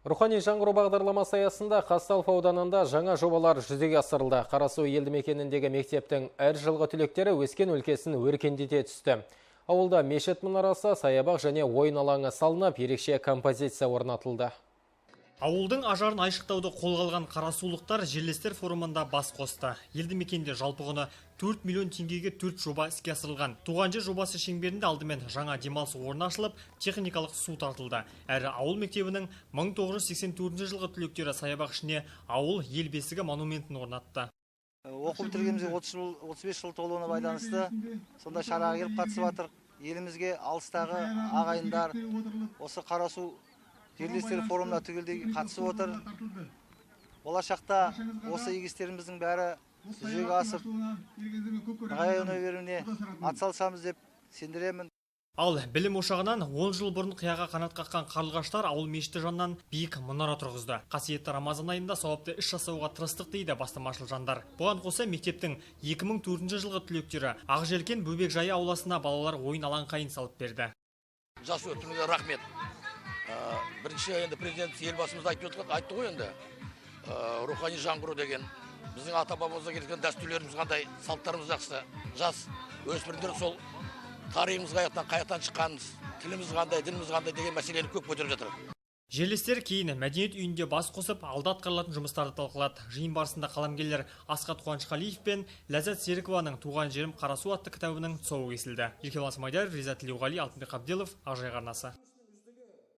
Рухани жаңғыру бағдарламасы аясында Қазталов ауданында жаңа жобалар жүзеге асырылды. Қарасу елді мекеніндегі мектептің әр жылғы түлектері өскен өлкесін өркендете түсті. Ауылда мешіт мұнарасы, саябақ және ойын алаңы салынып, ерекше композиция орнатылды. Ауылдың ажарын айшықтауды қолға алған қарасулықтар жерлестер форумында бас қосты. Елді мекенде жалпы құны 4 миллион теңгеге 4 жоба іске асырылған. Туған жер жобасы шеңберінде алдымен жаңа демалыс орны ашылып, техникалық су тартылды. Әрі ауыл мектебінің 1984 жылғы түлектері саябақ ішіне ауыл ел бесігі монументін орнатты. Оқу бітіргенімізге 35 жыл толуына байланысты сонда шараға келіп қатысып жатыр. Елімізге алыстағы ағайындар осы Қарасу жерлестер форумына түгелдей қатысып отыр. Болашақта осы игі істеріміздің бәрі жүзеге асып, нығая беруіне атсалысамыз деп сендіремін. Ал білім ошағынан 10 жыл бұрын қияға қанат қаққан қарлығаштар ауыл мешіті жанынан биік мұнара тұрғызды. Қасиетті Рамазан айында сауапты іс жасауға тырыстық дейді бастамашыл жандар. Бұған қоса мектептің 2004 жылғы түлектері Ақжелкен бөбек жайы ауласына балалар ойын алаңқайын салып берді. Жас өтіміне рахмет. Бірінші енді президент елбасымыз айтты ғой енді рухани жаңғыру деген біздің ата бабамыздан келген дәстүрлеріміз қандай, салттарымыз жақсы. Жас өспірімдер сол тарихымызға қаяқтан шыққанымыз, тіліміз қандай, дініміз қандай деген мәселені көп көтеріп жатыр. Жерлестер кейін мәдениет үйінде бас қосып, алда атқарылатын жұмыстарды талқылады. Жиын барысында қаламгерлер Асқат Қуанышқалиев пен Ләззат Серікованың «Туған жерім Қарасу» атты кітабының тұсауы кесілді. Еркебұлан Самайдаров, Ризат Тілеуғали, Алтынбек Абделов, Ақжайық арнасы.